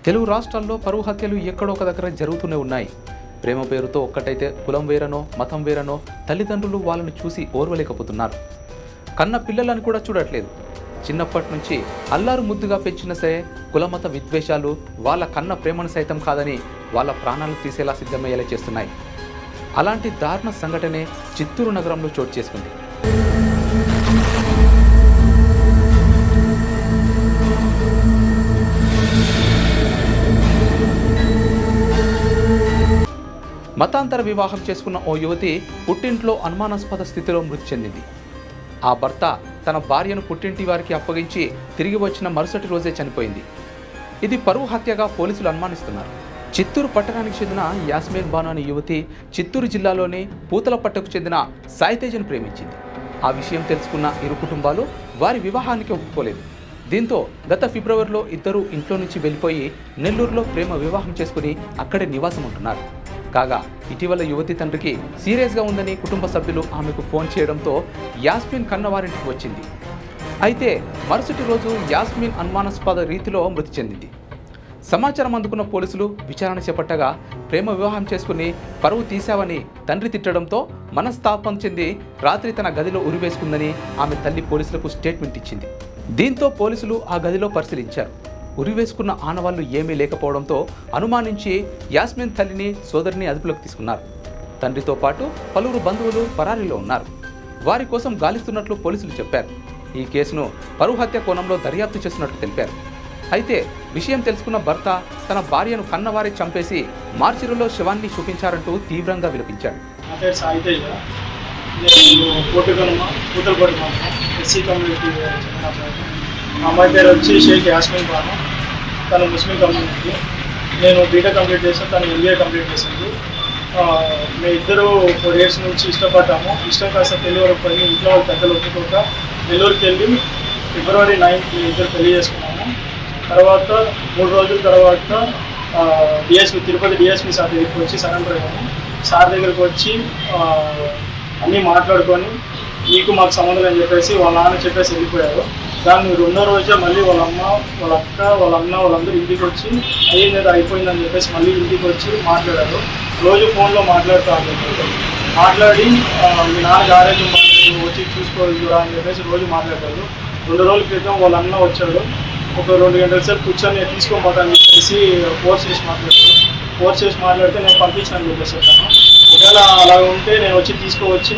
తెలుగు రాష్ట్రాల్లో పరువు హత్యలు ఎక్కడో ఒక దగ్గర జరుగుతూనే ఉన్నాయి. ప్రేమ పేరుతో ఒక్కటైతే కులం వేరనో మతం వేరనో తల్లిదండ్రులు వాళ్ళని చూసి ఓర్వలేకపోతున్నారు. కన్న పిల్లలను కూడా చూడట్లేదు. చిన్నప్పటి నుంచి అల్లారు ముద్దుగా పెంచిన సరే కులమత విద్వేషాలు వాళ్ళ కన్న ప్రేమను సైతం కాదని వాళ్ళ ప్రాణాలు తీసేలా సిద్ధమయ్యేలా చేస్తున్నాయి. అలాంటి దారుణ సంఘటనే చిత్తూరు నగరంలో చోటు చేసుకుంది. మతాంతర వివాహం చేసుకున్న ఓ యువతి పుట్టింట్లో అనుమానాస్పద స్థితిలో మృతి చెందింది. ఆ భర్త తన భార్యను పుట్టింటి వారికి అప్పగించి తిరిగి వచ్చిన మరుసటి రోజే చనిపోయింది. ఇది పరువు హత్యగా పోలీసులు అనుమానిస్తున్నారు. చిత్తూరు పట్టణానికి చెందిన యాస్మిన్ బాను అనే యువతి చిత్తూరు జిల్లాలోని పూతలపట్టకు చెందిన సాయితేజను ప్రేమించింది. ఆ విషయం తెలుసుకున్న ఇరు కుటుంబాలు వారి వివాహానికి ఒప్పుకోలేదు. దీంతో గత ఫిబ్రవరిలో ఇద్దరు ఇంట్లో నుంచి వెళ్ళిపోయి నెల్లూరులో ప్రేమ వివాహం చేసుకుని అక్కడే నివాసం ఉంటున్నారు. కాగా ఇటీవల యువతి తండ్రికి సీరియస్గా ఉందని కుటుంబ సభ్యులు ఆమెకు ఫోన్ చేయడంతో యాస్మిన్ కన్నవారింటికి వచ్చింది. అయితే మరుసటి రోజు యాస్మిన్ అనుమానాస్పద రీతిలో మృతి చెందింది. సమాచారం అందుకున్న పోలీసులు విచారణ చేపట్టగా ప్రేమ వివాహం చేసుకుని పరువు తీశావని తండ్రి తిట్టడంతో మనస్తాపం చెంది రాత్రి తన గదిలో ఉరివేసుకుందని ఆమె తల్లి పోలీసులకు స్టేట్మెంట్ ఇచ్చింది. దీంతో పోలీసులు ఆ గదిలో పరిశీలించారు. ఉరివేసుకున్న ఆనవాళ్లు ఏమీ లేకపోవడంతో అనుమానించి యాస్మిన్ తల్లిని సోదరిని అదుపులోకి తీసుకున్నారు. తండ్రితో పాటు పలువురు బంధువులు పరారీలో ఉన్నారు. వారి కోసం గాలిస్తున్నట్లు పోలీసులు చెప్పారు. ఈ కేసును పరువు హత్య కోణంలో దర్యాప్తు చేస్తున్నట్లు తెలిపారు. అయితే విషయం తెలుసుకున్న భర్త తన భార్యను కన్నవారి చంపేసి మార్చిలో శవాన్ని చూపించారంటూ తీవ్రంగా విలపించాడు. అమ్మాయి పేరు వచ్చి షేక్ యాస్మిన్ బాను. తను ముస్లిం కమ్యూనిటీ. నేను బీటెక్ కంప్లీట్ చేసాను, తను ఎంబీఏ కంప్లీట్ చేసింది. మేము ఇద్దరు 4 years నుంచి ఇష్టపడ్డాము. ఇష్టం కాస్త పెళ్లి వరకు పోయి ఇంట్లో వాళ్ళు పెద్దలు ఒప్పుకోక నెల్లూరుకి వెళ్ళి ఫిబ్రవరి 9th ఇద్దరు పెళ్లి చేసుకున్నాము. తర్వాత 3 రోజుల తర్వాత తిరుపతి డిఎస్పీ సార్ దగ్గరికి వచ్చి సరెండర్ అయ్యాము. సార్ దగ్గరికి వచ్చి అన్నీ మాట్లాడుకొని నీకు మాకు సంబంధం అని చెప్పేసి వాళ్ళ నాన్న చెప్పేసి వెళ్ళిపోయారు. దాన్ని 2వ రోజే మళ్ళీ వాళ్ళ అమ్మ, వాళ్ళ అక్క, వాళ్ళ అన్న వాళ్ళందరూ ఇంటికి వచ్చి అయ్యింది ఏదో అయిపోయిందని చెప్పేసి మళ్ళీ ఇంటికి వచ్చి మాట్లాడారు. రోజు ఫోన్లో మాట్లాడుతూ మాట్లాడి మీ నాన్నకి ఆరోగ్యం వచ్చి చూసుకోవాలి అని చెప్పేసి రోజు మాట్లాడారు. 2 రోజుల క్రితం వాళ్ళ అన్న వచ్చాడు. ఒక 2 గంటల సేపు కూర్చొని తీసుకోపోతాను చెప్పేసి ఫోర్స్ చేసి మాట్లాడితే నేను పంపించాను చెప్పేసి చెప్పాను. ఒకవేళ అలా ఉంటే నేను వచ్చి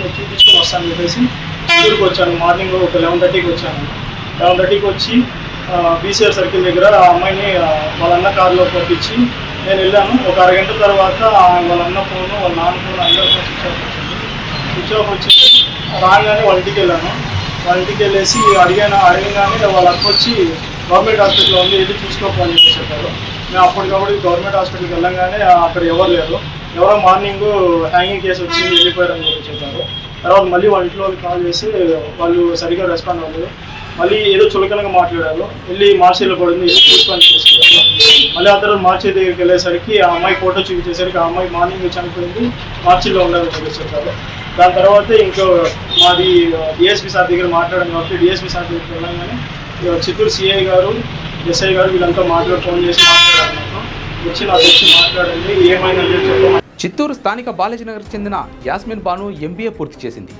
నేను చూపించుకొని వస్తాను చెప్పేసి ఊరికి వచ్చాను. మార్నింగ్ ఒక 11:30కి వచ్చాను. 11:30కి వచ్చి బీసీఆర్ సర్కిల్ దగ్గర ఆ అమ్మాయిని వాళ్ళ అన్న కారులో పంపించి నేను వెళ్ళాను. ఒక అరగంట తర్వాత వాళ్ళ అన్న ఫోను, వాళ్ళ నాన్న ఫోను అందరూ స్విచ్ ఆఫ్ వచ్చింది. రాగానే వాళ్ళ ఇంటికి వెళ్ళాను. వాళ్ళ ఇంటికి వెళ్ళేసి అడగగానే వాళ్ళ అక్క వచ్చి గవర్నమెంట్ హాస్పిటల్లో ఉంది, వెళ్ళి చూసుకోకపోని చెప్పి చెప్పారు. మేము అప్పటికప్పుడు గవర్నమెంట్ హాస్పిటల్కి వెళ్ళంగానే అక్కడ ఎవరు లేరు. ఎవరో మార్నింగ్ హ్యాంగింగ్ కేసు వచ్చి వెళ్ళిపోయారని చెప్పి చెప్పారు. తర్వాత మళ్ళీ వాళ్ళ ఇంట్లో వాళ్ళకి కాల్ చేసి వాళ్ళు సరిగ్గా రెస్పాండ్ అవ్వలేదు. మళ్ళీ ఏదో చులకనగా మాట్లాడారు. వెళ్ళి మార్చిలో పడింది, వెళ్ళి చూసుకొని చేసుకున్నారు. మళ్ళీ ఆ తర్వాత మార్చి దగ్గరికి వెళ్ళేసరికి ఆ అమ్మాయి ఫోటో చూపించేసరికి ఆ అమ్మాయి మార్నింగ్ చనిపోయింది, మార్చిలో ఉండాలని చెప్పి చెప్పారు. దాని తర్వాత ఇంకో మాది డిఎస్పీ సార్ దగ్గర మాట్లాడాను కాబట్టి డిఎస్పీ సార్ దగ్గరికి వెళ్ళగానే చిత్తూరు సిఐ గారు, ఎస్ఐ గారు వీళ్ళంతా ఫోన్ చేసి మాట్లాడారు. నాకు వచ్చి మాట్లాడండి ఏమైనా చెప్పారు. చిత్తూరు స్థానిక బాలాజీనగర్ చెందిన యాస్మిన్ బాను ఎంబీఏ పూర్తి చేసింది.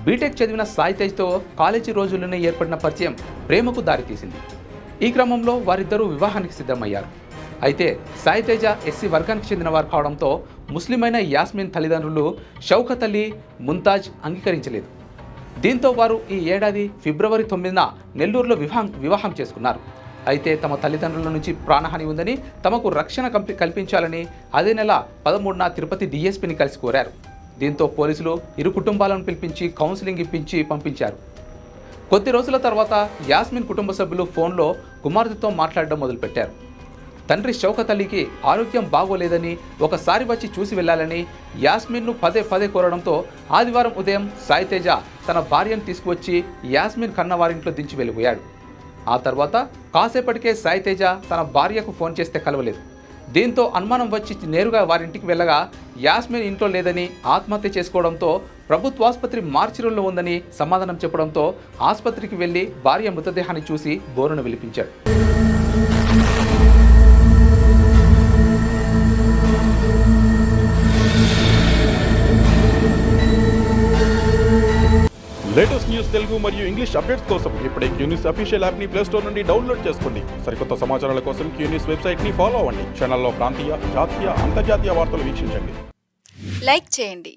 బీటెక్ చదివిన సాయితేజ్తో కాలేజీ రోజుల్లోనే ఏర్పడిన పరిచయం ప్రేమకు దారితీసింది. ఈ క్రమంలో వారిద్దరూ వివాహానికి సిద్ధమయ్యారు. అయితే సాయితేజ ఎస్సీ వర్గానికి చెందిన వారు కావడంతో ముస్లిమైన యాస్మిన్ తల్లిదండ్రులు షౌకత్ అలీ, ముంతాజ్ అంగీకరించలేదు. దీంతో వారు ఈ ఏడాది ఫిబ్రవరి 9న నెల్లూరులో వివాహం చేసుకున్నారు. అయితే తమ తల్లిదండ్రుల నుంచి ప్రాణహాని ఉందని, తమకు రక్షణ కల్పించాలని అదే నెల 13న తిరుపతి డిఎస్పీని కలిసి కోరారు. దీంతో పోలీసులు ఇరు కుటుంబాలను పిలిపించి కౌన్సిలింగ్ ఇప్పించి పంపించారు. కొద్ది రోజుల తర్వాత యాస్మిన్ కుటుంబ సభ్యులు ఫోన్లో కుమార్తెతో మాట్లాడడం మొదలుపెట్టారు. తండ్రి షౌకత్ అలీకి ఆరోగ్యం బాగోలేదని, ఒకసారి వచ్చి చూసి వెళ్లాలని యాస్మిన్ను పదే కోరడంతో ఆదివారం ఉదయం సాయితేజ తన భార్యను తీసుకువచ్చి యాస్మిన్ కన్నవారింట్లో దించి వెళ్ళిపోయాడు. ఆ తర్వాత కాసేపటికే సాయితేజ తన భార్యకు ఫోన్ చేస్తే కలవలేదు. దీంతో అనుమానం వచ్చి నేరుగా వారింటికి వెళ్ళగా యాస్మిన్ ఇంట్లో లేదని, ఆత్మహత్య చేసుకోవడంతో ప్రభుత్వాసుపత్రి మార్చిలో ఉందని సమాధానం చెప్పడంతో ఆసుపత్రికి వెళ్లి భార్య మృతదేహాన్ని చూసి బోరున విలిపించాడు. తెలుగు మరియు ఇంగ్లీష్ అప్డేట్స్ కోసం ఇప్పుడే క్యూ న్యూస్ అఫీషియల్ యాప్ ని ప్లే స్టోర్ నుండి డౌన్లోడ్ చేసుకోండి. సరికొత్త సమాచారాల కోసం క్యూ న్యూస్ వెబ్సైట్ ని ఫాలో అవ్వండి. ఛానల్లో ప్రాంతీయ, జాతీయ, అంతర్జాతీయ వార్తలు వీక్షించండి. లైక్ చేయండి.